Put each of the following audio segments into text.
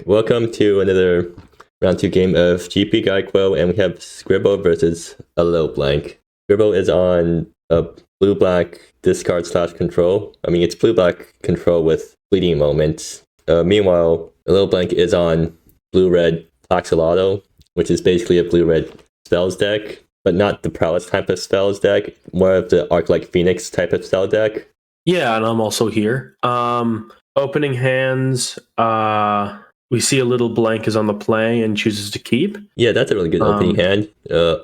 Welcome to another round 2 game of GP Guayaquil, and we have Scribbl versus ALittleBlank. Scribbl is on a blue-black discard / control. I mean, it's blue-black control with fleeting moments. Meanwhile, ALittleBlank is on blue-red Plaxolotl, which is basically a blue-red spells deck, but not the Prowess type of spells deck, more of the Arc-like Phoenix type of spell deck. Yeah, and I'm also here. Opening hands, we see ALittleBlank is on the play and chooses to keep. Yeah, that's a really good opening hand.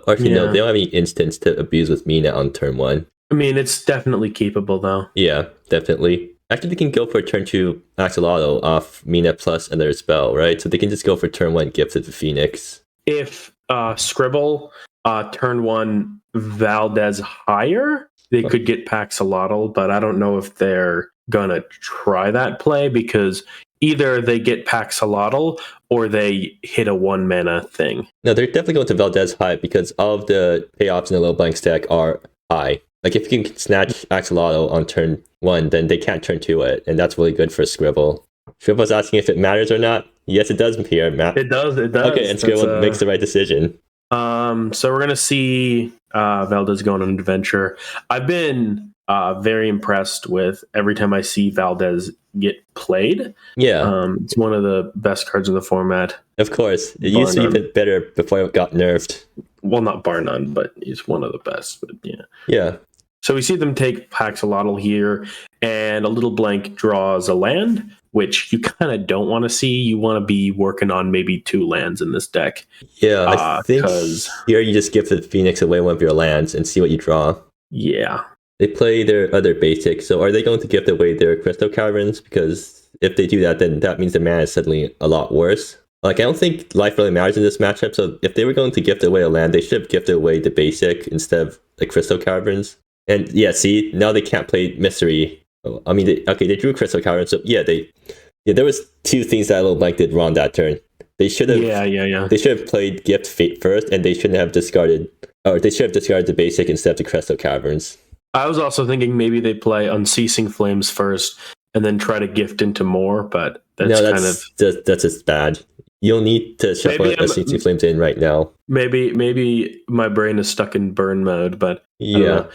Actually, no, they don't have any instance to abuse with Mina on turn 1. I mean, it's definitely keepable, though. Yeah, definitely. Actually, they can go for turn 2 Plaxolotl off Mina plus another spell, right? So they can just go for turn 1 Gifted to Phoenix. If Scribbl turn 1 Valdez higher, they could get Plaxolotl, but I don't know if they're gonna try that play because either they get Plaxolotl or they hit a 1 mana thing. No, they're definitely going to Valdez high because all of the payoffs in the ALittleBlank stack are high. Like if you can snatch Plaxolotl on turn 1, then they can't turn 2 it, and that's really good for Scribbl. Scribble's asking if it matters or not. Yes, it does here, Matt. It does. Okay, and Scribbl makes the right decision. So we're gonna see Valdez going on an adventure. I've been very impressed with every time I see Valdez get played. Yeah. It's one of the best cards in the format. Of course. It used to be a bit better before it got nerfed. Well, not bar none, but he's one of the best. But yeah. Yeah. So we see them take Plaxolotl here, and ALittleBlank draws a land, which you kind of don't want to see. You want to be working on maybe 2 lands in this deck. Yeah, I think here you just give the Phoenix away one of your lands and see what you draw. Yeah. They play their other basic, so are they going to gift away their Crystal Caverns? Because if they do that, then that means the mana is suddenly a lot worse. Like, I don't think life really matters in this matchup, so if they were going to gift away a land, they should have gifted away the basic instead of the Crystal Caverns. And yeah, see, now they can't play Mystery. I mean, they drew Crystal Caverns, so yeah, there was 2 things that ALittleBlank did wrong that turn. They should have, They should have played Gift Fate first, and they shouldn't have discarded, or they should have discarded the basic instead of the Crystal Caverns. I was also thinking maybe they play Unceasing Flames first, and then try to gift into more, but that's that's just bad. You'll need to shuffle Unceasing Flames in right now. Maybe my brain is stuck in burn mode, but yeah.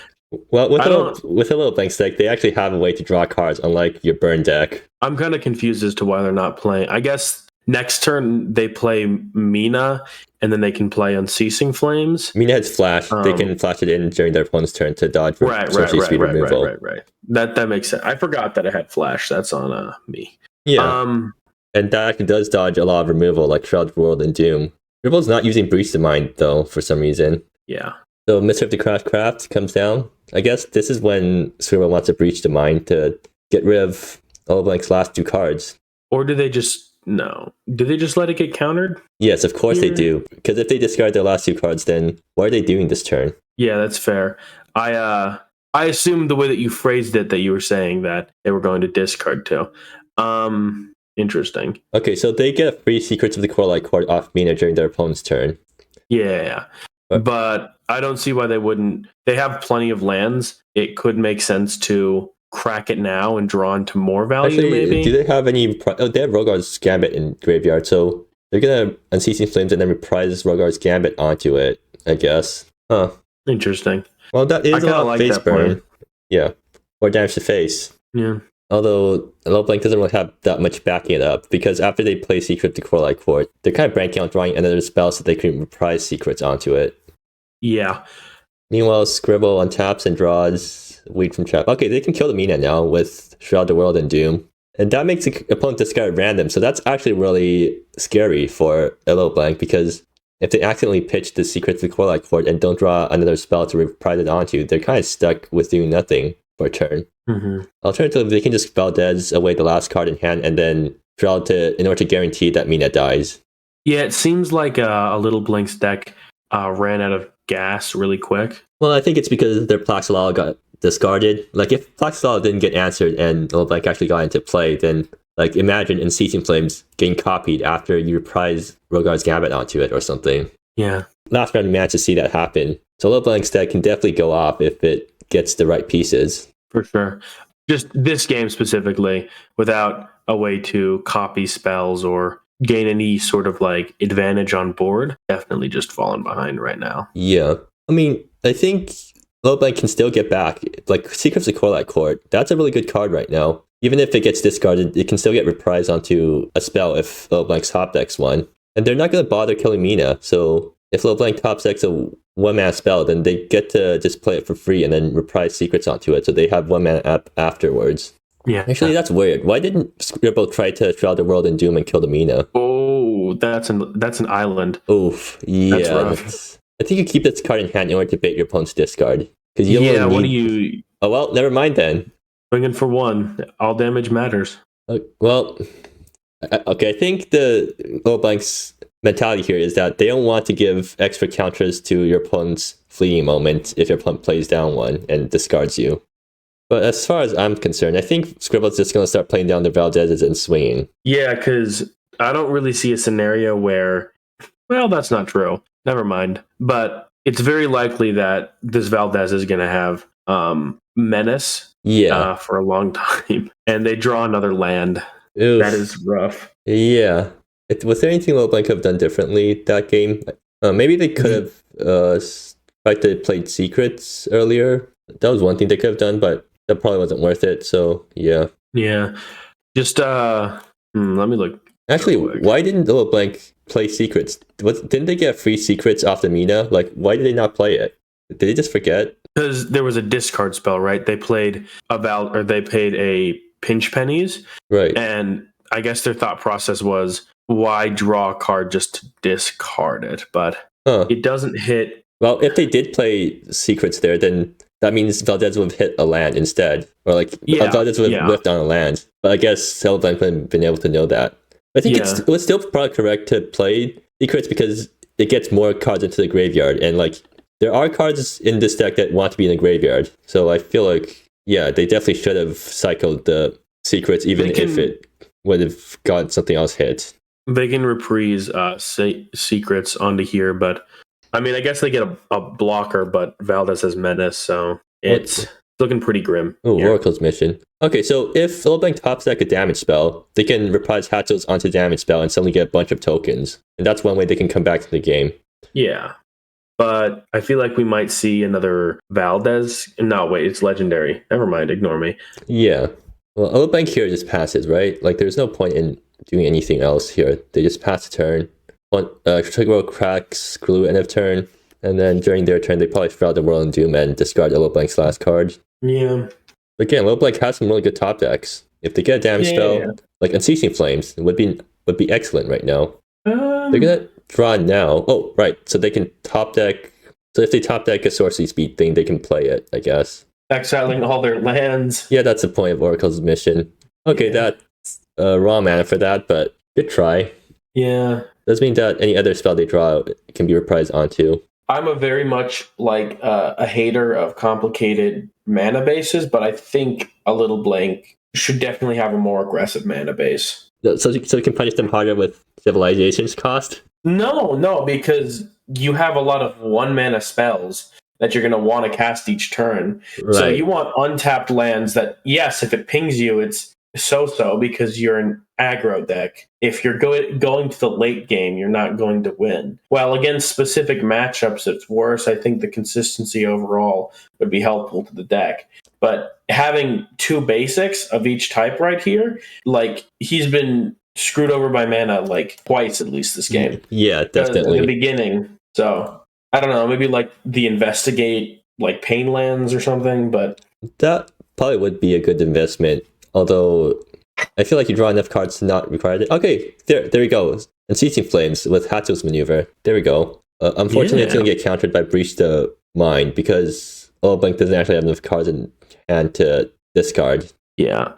Well, with ALittleBlank deck, they actually have a way to draw cards, unlike your burn deck. I'm kind of confused as to why they're not playing. I guess next turn they play Mina, and then they can play Unceasing Flames. Mina has flash. They can flash it in during their opponent's turn to dodge sorcery speed removal. Right. That makes sense. I forgot that it had flash. That's on me. Yeah. And that actually does dodge a lot of removal, like Shroud World and Doom. Scribble's not using Breach the Mind, though, for some reason. Yeah. So Mystery of the Craft comes down. I guess this is when Scribbl wants to Breach the Mind to get rid of ALittleBlank's last 2 cards. Or do they just... No. Do they just let it get countered? Yes, of course they do. Because if they discard their last 2 cards, then what are they doing this turn? Yeah, that's fair. I assumed the way that you phrased it that you were saying that they were going to discard too. Interesting. Okay, so they get a free Secrets of the Coraline card off Mina during their opponent's turn. Yeah. But I don't see why they wouldn't. They have plenty of lands. It could make sense to crack it now and draw into more value. Actually, maybe. Do they have any? They have Rogar's Gambit in graveyard, so they're gonna Unceasing Flames and then reprise Rogar's Gambit onto it, I guess. Huh. Interesting. Well, that is a lot of face burn. Yeah, or damage to face. Yeah. Although ALittleBlank doesn't really have that much backing it up, because after they play Secret to Coraline Court, they're kind of banking on drawing another spell so they can reprise secrets onto it. Yeah. Meanwhile, Scribbl untaps and draws Weed from Trap. Okay, they can kill the Mina now with Shroud the World and Doom. And that makes the opponent discard random, so that's actually really scary for ALittleBlank, because if they accidentally pitch the Secret to Coraline Court and don't draw another spell to reprise it onto, they're kind of stuck with doing nothing for a turn. Mm-hmm. Alternatively, they can just Valdez away the last card in hand and then draw in order to guarantee that Mina dies. Yeah, it seems like ALittleBlank's deck ran out of gas really quick. Well, I think it's because their Plaxolotl got discarded. Like, if Plaxolotl didn't get answered and ALittleBlank actually got into play, then, like, imagine Unceasing Flames getting copied after you reprise Rogar's Gambit onto it or something. Yeah. Last round, we managed to see that happen. So ALittleBlank's deck can definitely go off if it gets the right pieces. For sure. Just this game specifically, without a way to copy spells or gain any sort of like advantage on board, definitely just falling behind right now. Yeah. I mean, I think ALittleBlank can still get back. Like, Secrets of Corlight Court, that's a really good card right now. Even if it gets discarded, it can still get reprised onto a spell if ALittleBlank's top decks one. And they're not going to bother killing Mina, so if ALittleBlank top decks a 1-mana spell, then they get to just play it for free and then reprise secrets onto it, so they have 1-mana up afterwards. Yeah. Actually, that's weird. Why didn't Scribbl try to Shroud the World in Doom and kill the Mina? Oh, that's an island. Oof. Yeah. That's rough. I think you keep this card in hand in order to bait your opponent's discard. You Yeah, need... what do you... Oh, well, never mind then. Swinging for 1. All damage matters. Well, okay, I think the ALittleBlank's mentality here is that they don't want to give extra counters to your opponent's fleeing moment if your opponent plays down one and discards you. But as far as I'm concerned, I think Scribbl's just going to start playing down the Valdez's and swinging. Yeah, because I don't really see a scenario where... Well, that's not true. Never mind. But it's very likely that this Valdez is going to have Menace for a long time. And they draw another land. Oof. That is rough. Yeah. Was there anything ALittleBlank could have done differently that game? Maybe they could have tried to play Secrets earlier. That was one thing they could have done, but that probably wasn't worth it. So, yeah. Yeah. Just, let me look. Actually, why didn't ALittleBlank play Secrets? Didn't they get free Secrets off the Mina? Like, why did they not play it? Did they just forget? Because there was a discard spell, right? They played they paid a pinch pennies. Right. And I guess their thought process was, why draw a card just to discard it? But it doesn't hit. Well, if they did play Secrets there, then that means Valdez would have hit a land instead. Or Valdez would have whiffed on a land. But I guess ALittleBlank wouldn't have been able to know that. I think it was still probably correct to play Secrets because it gets more cards into the graveyard. And there are cards in this deck that want to be in the graveyard. So I feel like, yeah, they definitely should have cycled the Secrets even if it would have got something else hit. They can reprise Secrets onto here, but I mean, I guess they get a blocker, but Valdez has Menace, so it's looking pretty grim. Oh, Oracle's Mission. Okay, so if ALittleBlank top deck a damage spell, they can reprise Hatchels onto damage spell and suddenly get a bunch of tokens. And that's one way they can come back to the game. Yeah. But I feel like we might see another Valdez. No, wait, it's legendary. Never mind, ignore me. Yeah. Well, ALittleBlank here just passes, right? There's no point in doing anything else here. They just pass the turn. Scribbl cracks Glue end of turn. And then during their turn, they probably Shroud the World in Doom and discard ALittleBlank's last card. Yeah. But again, ALittleBlank has some really good top decks. If they get a damage spell, like Unceasing Flames, it would be excellent right now. They're gonna draw now. Oh, right. So they can top deck. So if they top deck a Sorcery Speed thing, they can play it, I guess. Exiling all their lands. Yeah, that's the point of Oracle's Mission. Okay, that's raw mana for that, but good try. Yeah. Doesn't mean that any other spell they draw can be reprised onto. I'm a very much a hater of complicated mana bases, but I think ALittleBlank should definitely have a more aggressive mana base. So you can punish them harder with Civilization's cost? No, because you have a lot of 1-mana spells that you're going to want to cast each turn. Right. So you want untapped lands that, yes, if it pings you, it's so-so because you're an aggro deck. If you're going to the late game, you're not going to win. While against specific matchups, it's worse. I think the consistency overall would be helpful to the deck. But having 2 basics of each type right here, he's been screwed over by mana twice at least this game. Yeah, definitely. In the beginning. So I don't know, maybe the Investigate Pain Lands or something, but that probably would be a good investment. Although I feel like you draw enough cards to not require it. Okay, there we go. Unceasing Flames with Hatchos Maneuver. There we go. Unfortunately, it's going to get countered by Breach the Mind because ALittleBlank doesn't actually have enough cards in hand to discard. Yeah.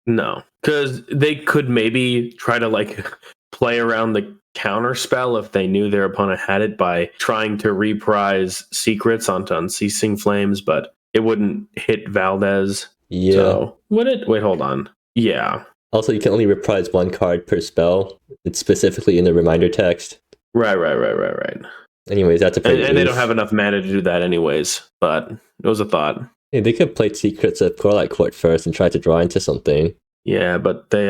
No. Because they could maybe try to play around the counter spell if they knew their opponent had it by trying to reprise Secrets onto Unceasing Flames, but it wouldn't hit Valdez. Yeah. So, would it? Wait, hold on. Yeah. Also, you can only reprise 1 card per spell. It's specifically in the reminder text. Right. Anyways, that's a pretty and they don't have enough mana to do that anyways, but it was a thought. Hey, they could play Secrets of Corlight Court first and try to draw into something. Yeah, but they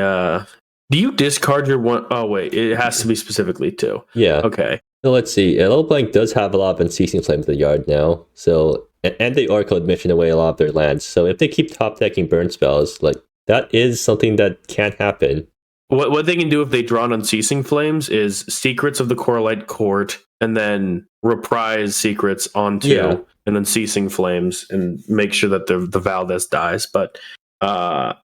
Do you discard your one? Oh wait, it has to be specifically 2. Yeah. Okay. So let's see. ALittleBlank does have a lot of unceasing flames in the yard now. So and they Oracle Admission away a lot of their lands. So if they keep top decking burn spells, like that is something that can happen. What they can do if they draw an Unceasing Flames is Secrets of the Coralite Court, and then reprise Secrets onto an Unceasing Flames, and make sure that the Valdez dies. But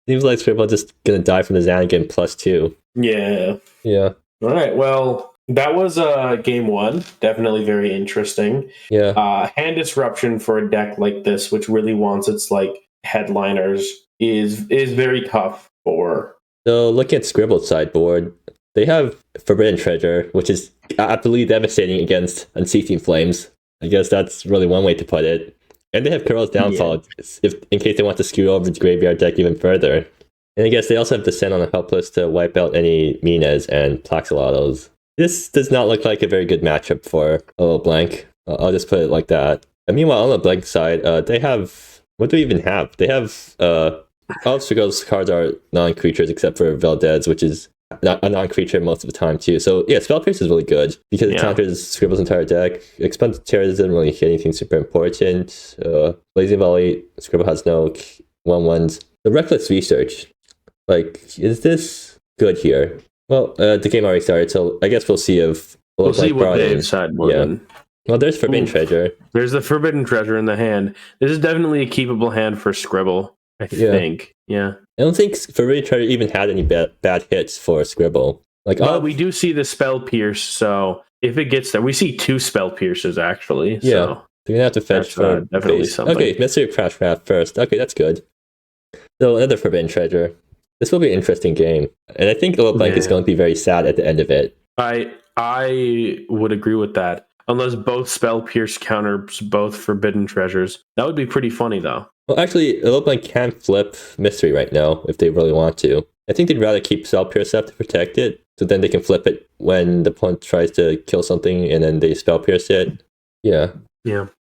seems like Scribbl just gonna die from the Xanagan +2. Yeah. Yeah. All right. Well, that was game 1. Definitely very interesting. Yeah. Hand disruption for a deck like this, which really wants its like headliners, is very tough for. So looking at Scribbl's sideboard, they have Forbidden Treasure, which is absolutely devastating against Unceasing Flames. I guess that's really one way to put it. And they have Kurl's Downfall, in case they want to skew over the graveyard deck even further. And I guess they also have Descent on the help list to wipe out any Minas and Plaxolotls. This does not look like a very good matchup for ALittleBlank. I'll just put it like that. And meanwhile, on the blank side, they have... What do we even have? They have... all of Scribble's cards are non-creatures except for Valdez, which is a non-creature most of the time too. So yeah, Spell Pierce is really good because it counters Scribble's entire deck. Expend Terror doesn't really hit anything super important. Blazing Volley, Scribble has no 1/1s. The Reckless Research, like, is this good here? Well, the game already started, so I guess we'll see if we'll see what they decide. Well, there's Forbidden Treasure. There's the Forbidden Treasure in the hand. This is definitely a keepable hand for Scribble. I think. I don't think Forbidden Treasure even had any bad hits for Scribble. Like, we do see the Spell Pierce, so if it gets there, we see 2 Spell Pierces actually. Yeah, so they're gonna have to fetch for definitely base. something. Okay, Mystery Crash Wrath first. Okay, that's good. So another Forbidden Treasure. This will be an interesting game, and I think ALittleBlank is going to be very sad at the end of it. I would agree with that, unless both Spell Pierce counters both Forbidden Treasures. That would be pretty funny though. Well, actually, ALittleBlank can flip Mystery right now if they really want to. I think they'd rather keep Spell Pierce up to protect it, so then they can flip it when the opponent tries to kill something and then they Spell Pierce it. Yeah.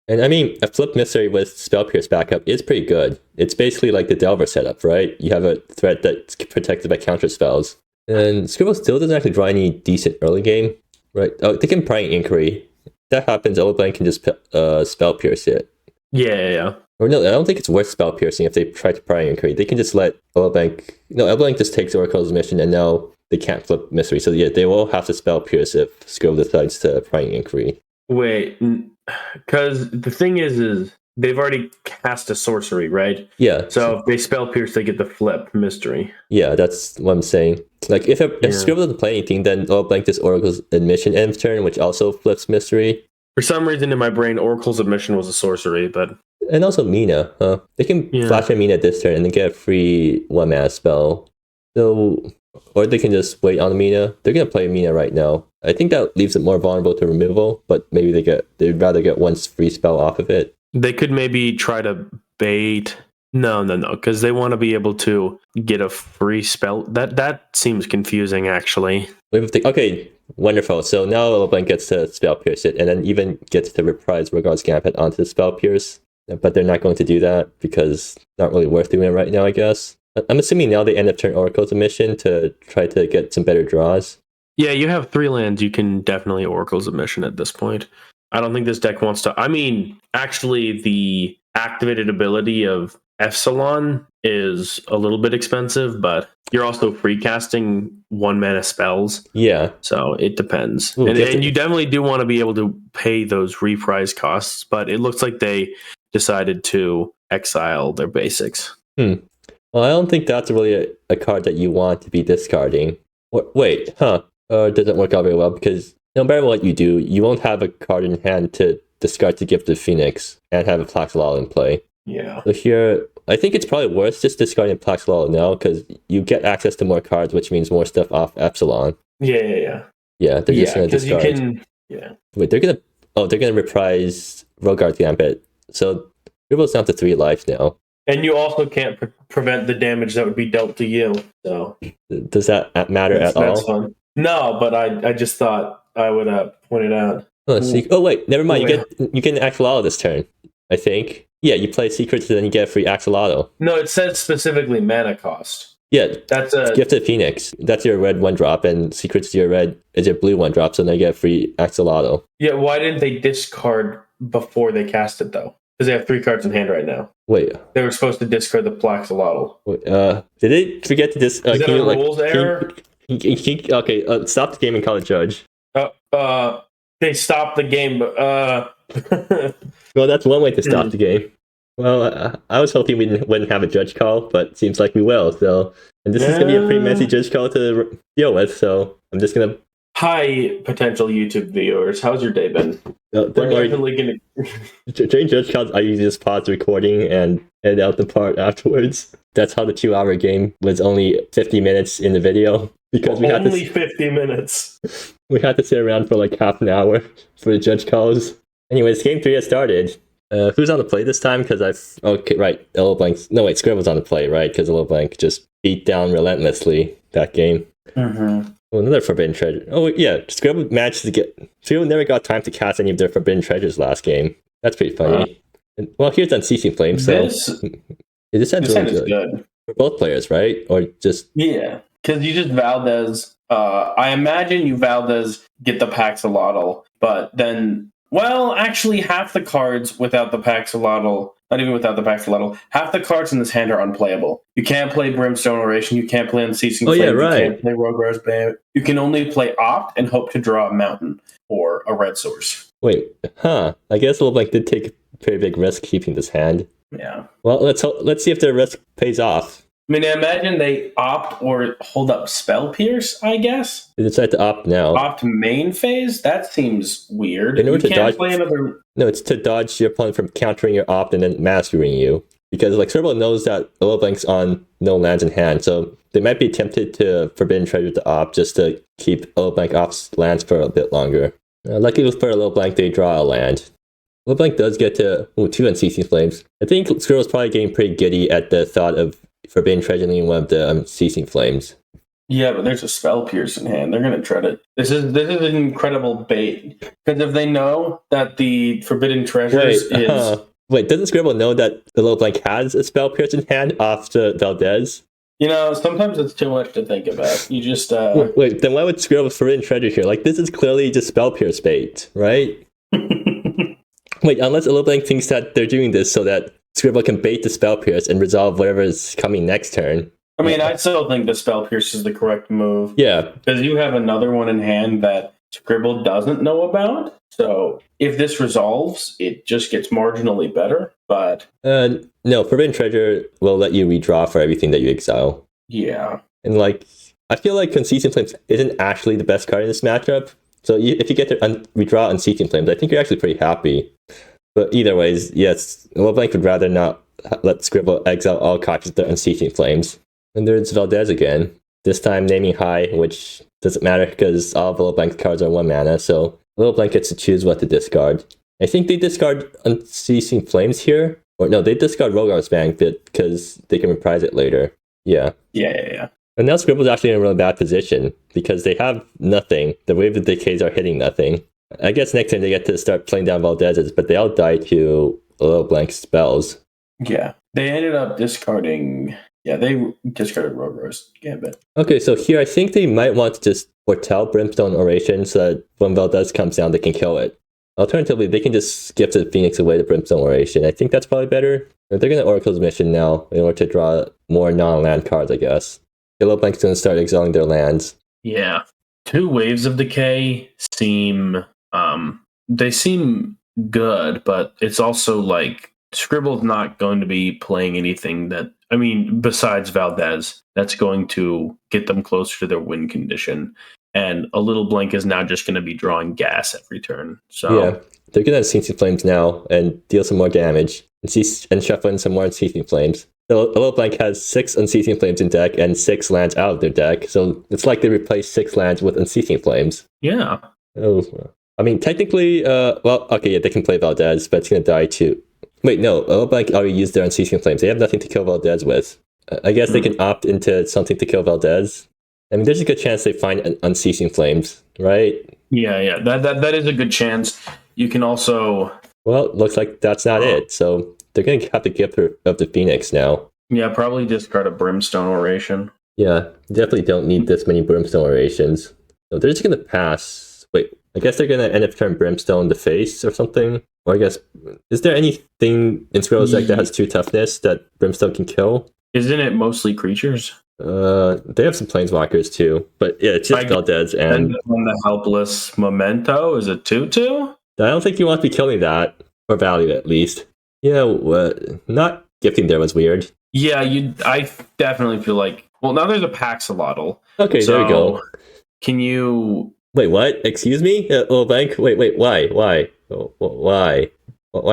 And I mean, a flip Mystery with Spell Pierce backup is pretty good. It's basically like the Delver setup, right? You have a threat that's protected by counter spells. And Scribble still doesn't actually draw any decent early game, right? Oh, they can Prying Inquiry. If that happens, ALittleBlank can just Spell Pierce it. Yeah. Or no, I don't think it's worth Spell Piercing if they try to Prying Inquiry. They can just let ALittleBlank... No, ALittleBlank just takes Oracle's Mission and now they can't flip Mystery. So yeah, they will have to Spell Pierce if Scribble decides to Prying Inquiry. Wait, because the thing is they've already cast a sorcery, right? Yeah. So if they Spell Pierce, they get the flip Mystery. Yeah, that's what I'm saying. Like, if Scribble doesn't play anything, then ALittleBlank does Oracle's Admission end of turn, which also flips Mystery. For some reason in my brain, Oracle's Admission was a sorcery, but... And also Mina, huh? They can flash a Mina this turn and then get a free 1-mana spell. So, or they can just wait on the Mina. They're going to play Mina right now. I think that leaves it more vulnerable to removal, but maybe they'd rather get one free spell off of it. They could maybe try to bait... No, because they want to be able to get a free spell. That seems confusing, actually. Okay, wonderful. So now ALittleBlank gets to Spell Pierce it, and then even gets to reprise Rhaegar's Gambit onto the Spell Pierce. But they're not going to do that because it's not really worth doing it right now, I guess. I'm assuming now they end up turn Oracle's Admission to try to get some better draws. Yeah, you have 3 lands. You can definitely Oracle's Admission at this point. I don't think this deck wants to... I mean, actually, the activated ability of Epsilon is a little bit expensive, but you're also free casting 1-mana spells. Yeah. So it depends. Ooh, and you definitely do want to be able to pay those reprise costs, but it looks like they decided to exile their basics. Well, I don't think that's really a card that you want to be discarding. Wait, doesn't work out very well because no matter what you do, you won't have a card in hand to discard to Gift of Phoenix and have a Plaxolotl in play. Yeah. So here, I think it's probably worth just discarding Plaxolotl now because you get access to more cards, which means more stuff off Epsilon. Yeah. Yeah, they're just going to discard. You can, yeah. Wait, they're gonna reprise Rhaegar's Gambit. So Scribble's down to 3 lives now. And you also can't prevent the damage that would be dealt to you. So does that matter at all? That's fun. No, but I just thought I would point it out. Oh wait, never mind. You get an Axolotl this turn, I think. Yeah, you play Secrets and then you get a free Axolotl. No, it says specifically mana cost. Yeah, That's a Gifted Phoenix. That's your red 1-drop, and Secrets is your blue 1-drop, so they get free Axolotl. yeah. Why didn't they discard before they cast it though? Because they have 3 cards in hand right now. Wait, They were supposed to discard the Plaxolotl. did they forget to Is that a rules error? Okay, stop the game and call a judge. They stopped the game, but Well, that's one way to stop the game. Well, I was hoping we wouldn't have a judge call, but seems like we will. So, and this is going to be a pretty messy judge call to deal with. So I'm just going to. Hi, potential YouTube viewers. How's your day been? Don't worry. During judge calls, I usually just pause the recording and edit out the part afterwards. That's how the 2-hour game was only 50 minutes in the video because we had only 50 minutes. We had to sit around for like half an hour for the judge calls. Anyways, game 3 has started. Who's on the play this time? Because right, ALittleBlank. No, wait, Scribble's on the play, right? Because ALittleBlank just beat down relentlessly that game. Mm-hmm. Oh, another Forbidden Treasure. Oh, yeah, Scribble managed to get... Scribble never got time to cast any of their Forbidden Treasures last game. That's pretty funny. Well, here's Unceasing Flame, so... This hand's really good. For both players, right? Or just... Yeah, because you just Valdez... I imagine you Valdez get the Paxolotl, but then... Well, actually, half the cards without the Paxolotl, not even without the Paxolotl, half the cards in this hand are unplayable. You can't play Brimstone Oration, you can't play Unceasing Flame, yeah, right. You can't play Rogue Band. You can only play Opt and hope to draw a mountain or a red source. Wait, I guess ALittleBlank did take a pretty big risk keeping this hand. Yeah. Well, let's see if their risk pays off. I mean, I imagine they opt or hold up Spell Pierce, I guess. They decide to opt now. Opt main phase? That seems weird. In order you to can't dodge, play another... No, it's to dodge your opponent from countering your opt and then mastering you. Because like Scribble knows that ALittleBlank's on no lands in hand, so they might be tempted to Forbidden Treasure to opt just to keep ALittleBlank off lands for a bit longer. Luckily for ALittleBlank, they draw a land. ALittleBlank does get to 2 Unceasing Flames. I think Scribble's probably getting pretty giddy at the thought of Forbidden Treasuring one of the Unceasing Flames. Yeah, but there's a Spell Pierce in hand. They're going to try to... This is an incredible bait. Because if they know that the Forbidden Treasures is... Wait, doesn't Scribble know that the ALittleBlank has a Spell Pierce in hand off the Valdez? You know, sometimes it's too much to think about. You just... Wait, then why would Scribble Forbidden Treasure here? Like, this is clearly just Spell Pierce bait, right? Wait, unless ALittleBlank thinks that they're doing this so that Scribble can bait the Spell Pierce and resolve whatever is coming next turn. I mean, I still think the Spell Pierce is the correct move. Yeah. Because you have another one in hand that Scribble doesn't know about. So if this resolves, it just gets marginally better. But no, Forbidden Treasure will let you redraw for everything that you exile. Yeah. And like, I feel like Unceasing Flames isn't actually the best card in this matchup. So if you get to redraw Unceasing Flames, I think you're actually pretty happy. But either ways, yes, ALittleBlank would rather not let Scribble exile all cards with their Unceasing Flames. And there's Valdez again. This time naming high, which doesn't matter because all of ALittleBlank's cards are 1 mana, so ALittleBlank gets to choose what to discard. I think they discard Unceasing Flames here. Or no, they discard Rogar's Bank because they can reprise it later. Yeah. Yeah. And now Scribble's actually in a really bad position because they have nothing. The Wave of Decays are hitting nothing. I guess next time they get to start playing down Valdez's, but they all die to ALittleBlank spells. Yeah. They ended up discarding... Yeah, they discarded Rogar's Gambit. Okay, so here I think they might want to just foretell Brimstone Oration so that when Valdez comes down, they can kill it. Alternatively, they can just skip the Phoenix away to Brimstone Oration. I think that's probably better. They're going to Oracle's Mission now in order to draw more non-land cards, I guess. ALittleBlank's going to start exiling their lands. Yeah. 2 Waves of Decay seem... they seem good, but it's also like Scribble's not going to be playing anything that... I mean, besides Valdez, that's going to get them closer to their win condition. And ALittleBlank is now just going to be drawing gas every turn. So yeah, they're going to Unceasing Flames now and deal some more damage and shuffle in some more Unceasing Flames. So ALittleBlank has 6 Unceasing Flames in deck and 6 lands out of their deck. So it's like they replace 6 lands with Unceasing Flames. Yeah. Oh, I mean, technically, they can play Valdez, but it's going to die too. Wait, no, ALittleBlank already used their Unceasing Flames. They have nothing to kill Valdez with. I guess they can opt into something to kill Valdez. I mean, there's a good chance they find an Unceasing Flames, right? Yeah. That is a good chance. You can also... Well, it looks like that's not it. So they're going to have the Gift of the Phoenix now. Yeah, probably discard a Brimstone Oration. Yeah, definitely don't need this many Brimstone orations. So they're just gonna pass. Wait, I guess they're gonna end up turning Brimstone to face or something. Or I guess, is there anything in Scribbl's deck that has 2 toughness that Brimstone can kill? Isn't it mostly creatures? They have some planeswalkers too, but yeah, it's just Valdez and the helpless memento is a 2/2. I don't think you want to be killing that, or value at least. Yeah, not gifting there was weird. Yeah, I definitely feel like. Well, now there's a Plaxolotl. Okay, there we go. Can you wait? What? Excuse me? Bank. Wait. Why? Why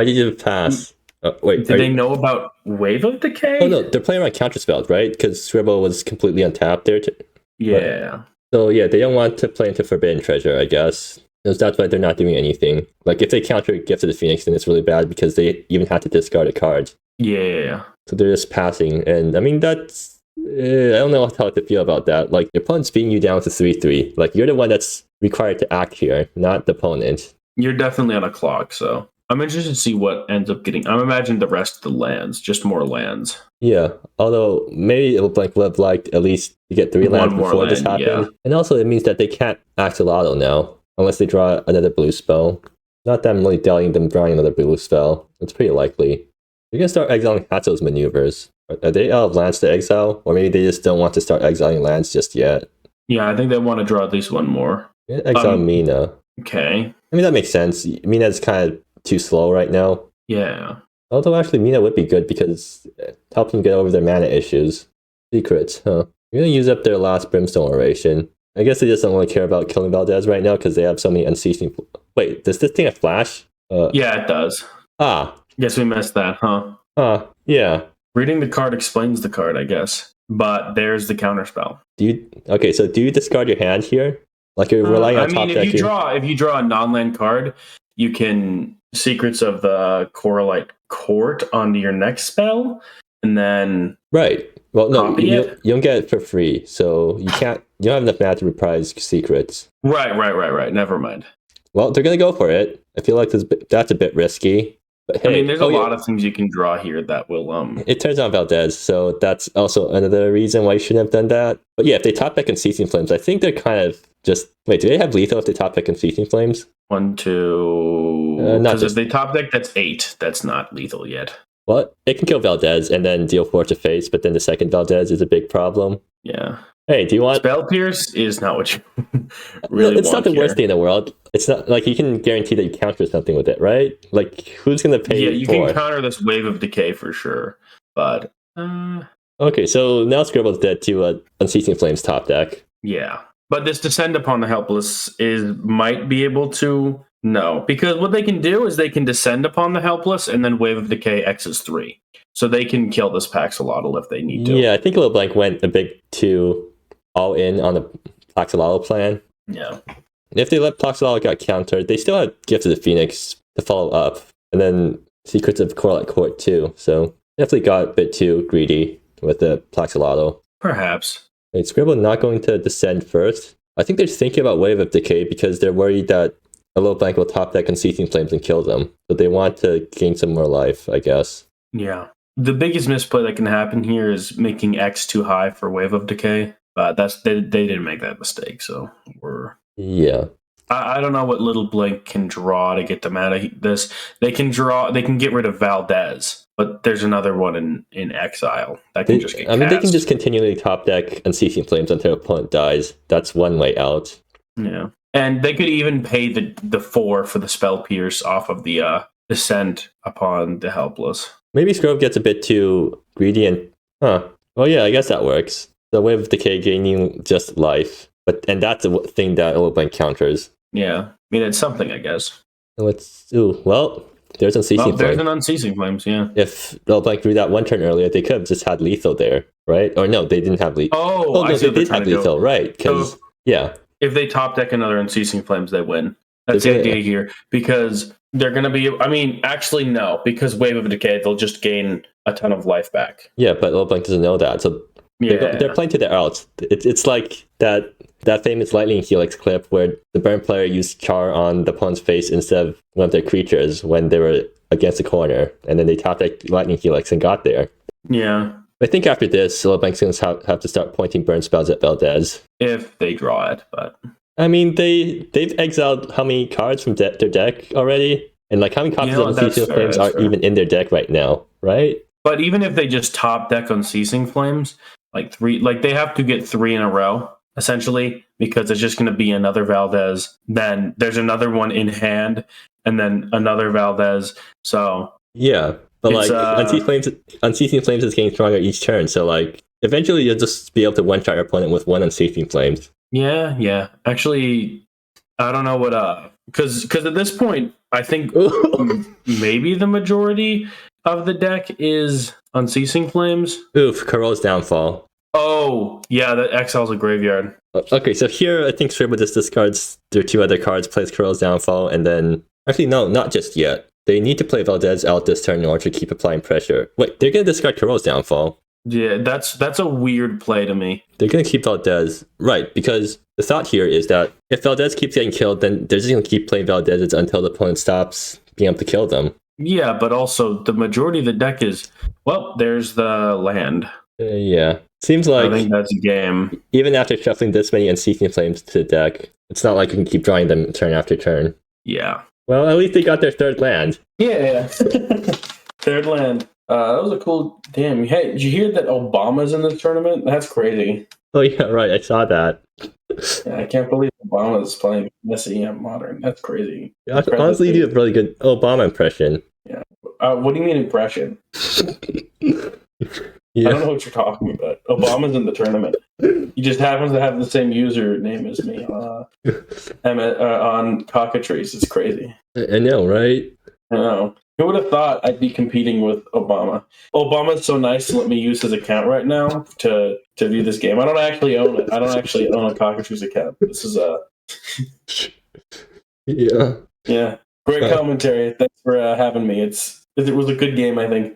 did you pass? Wait, did they know about Wave of Decay? Oh no, they're playing around counterspells, right? Because Scribble was completely untapped there. Yeah. Right. So yeah, they don't want to play into Forbidden Treasure, I guess. That's why they're not doing anything. Like if they counter Gift of the Phoenix, then it's really bad because they even have to discard a card. Yeah. So they're just passing, and I mean that's I don't know how to feel about that. Like your opponent's beating you down to 3/3. Like you're the one that's required to act here, not the opponent. You're definitely on a clock, so I'm interested to see what ends up getting. I'm imagining the rest of the lands, just more lands. Yeah, although maybe ALittleBlank would have liked at least to get 3 lands before this happened. Yeah. And also it means that they can't Axolotl now, unless they draw another blue spell. Not that I'm really doubting them drawing another blue spell. It's pretty likely. You're going to start exiling Hatzo's maneuvers. Are they out of lands to exile? Or maybe they just don't want to start exiling lands just yet? Yeah, I think they want to draw at least one more. Exile Mina. Okay. I mean, that makes sense. Mina's kind of too slow right now. Yeah. Although actually Mina would be good because it helps them get over their mana issues. Secrets, huh? You're going to use up their last Brimstone oration. I guess they just don't really care about killing Valdez right now because they have so many unceasing... Wait, does this thing have flash? Yeah, it does. Guess we missed that, huh? Yeah. Reading the card explains the card, I guess. But there's the counterspell. Okay, so do you discard your hand here? Like you're relying on top deck. If you draw a non-land card, you can Secrets of the Coralite Court onto your next spell, and then right. Well, no, you don't get it for free, so you don't have enough mana to reprise Secrets. Right. Never mind. Well, they're gonna go for it. I feel like that's a bit risky. But hey, I mean, there's a lot of things you can draw here that will It turns on Valdez, so that's also another reason why you shouldn't have done that. But yeah, if they top deck Unceasing Flames, I think they're kind of just wait. Do they have lethal if they top deck Unceasing Flames? 1, 2. Because if they top deck, that's 8. That's not lethal yet. Well, it can kill Valdez and then deal 4 to face, but then the second Valdez is a big problem. Yeah. Hey, do you want Spell Pierce? Is not what you really want. It's not the worst thing in the world. It's not like you can guarantee that you counter something with it, right? Like who's gonna pay? Yeah, you can counter this Wave of Decay for sure. But okay, so now Scribble's dead to Unceasing Flames top deck. Yeah. But this Descend Upon the Helpless might be able to because what they can do is they can Descend Upon the Helpless and then Wave of Decay X's 3. So they can kill this Plaxolotl if they need to. Yeah, I think ALittleBlank went a bit too all in on the Plaxolotl plan. Yeah. If they let Plaxolotl get countered, they still had Gift of the Phoenix to follow up. And then Secrets of Coralite Court too. So definitely got a bit too greedy with the Plaxolotl. Perhaps. Wait, Scribble not going to descend first? I think they're thinking about Wave of Decay because they're worried that ALittleBlank will top deck Unceasing Flames and kill them. So they want to gain some more life, I guess. Yeah. The biggest misplay that can happen here is making X too high for Wave of Decay. But they didn't make that mistake, so yeah. I don't know what ALittleBlank can draw to get them out of this. They can get rid of Valdez, but there's another one in exile that can just get cast. They can just continually top deck Unceasing Flames until opponent dies. That's one way out. Yeah. And they could even pay the 4 for the Spell Pierce off of the Descent Upon the Helpless. Maybe Scrove gets a bit too greedy and well yeah, I guess that works. The Wave of Decay gaining just life. And that's a thing that ALittleBlank counters. Yeah. I mean, it's something, I guess. Well, there's Unceasing Flames. There's an Unceasing Flames, yeah. If ALittleBlank drew that one turn earlier, they could have just had lethal there, right? Or no, they didn't have lethal. Oh, no, they did have lethal, right? Because, yeah. If they top deck another Unceasing Flames, they win. That's the idea here. Because they're going to be... I mean, actually, no. Because Wave of Decay, they'll just gain a ton of life back. Yeah, but ALittleBlank doesn't know that, so... Yeah. They're playing to their outs. It's like that famous Lightning Helix clip where the burn player used Char on the opponent's face instead of one of their creatures when they were against the corner, and then they tapped that Lightning Helix and got there. Yeah. I think after this, ALittleBlank's going to have to start pointing burn spells at Valdez. If they draw it, but I mean, they've exiled how many cards from their deck already? And like how many copies of Unceasing Flames are even in their deck right now, right? But even if they just top deck Unceasing Flames, they have to get 3 in a row, essentially, because it's just going to be another Valdez. Then there's another one in hand, and then another Valdez. So yeah, but like Unceasing Flames is getting stronger each turn. So like eventually you'll just be able to one-shot your opponent with 1 Unceasing Flames. Yeah. Actually, I don't know what because at this point, I think maybe the majority of the deck is Unceasing Flames. Oof, Corol's Downfall. Oh, yeah, that exiles a graveyard. Okay, so here I think Scribbl just discards their 2 other cards, plays Corol's Downfall, and then... Actually, no, not just yet. They need to play Valdez out this turn in order to keep applying pressure. Wait, they're going to discard Corol's Downfall. Yeah, that's a weird play to me. They're going to keep Valdez. Right, because the thought here is that if Valdez keeps getting killed, then they're just going to keep playing Valdez until the opponent stops being able to kill them. Yeah, but also the majority of the deck is, well, there's the land. Yeah. Seems like... I think that's a game. Even after shuffling this many Unceasing Flames to the deck, it's not like you can keep drawing them turn after turn. Yeah. Well, at least they got their 3rd land. Yeah. 3rd land. That was a cool... Damn. Hey, did you hear that Obama's in this tournament? That's crazy. Oh, yeah, right. I saw that. Yeah, I can't believe Obama's playing MSEM Modern. That's crazy. Yeah, honestly, you do a really good Obama impression. Yeah. What do you mean impression? Yeah. I don't know what you're talking about. Obama's in the tournament. He just happens to have the same username as me on Cockatrice. It's crazy. I know, right? I know. Who would have thought I'd be competing with Obama? Obama's so nice to let me use his account right now to view this game. I don't actually own it. I don't actually own a Cockatrice account. This is Yeah. Yeah. Great commentary. Thanks for having me. It was a good game, I think.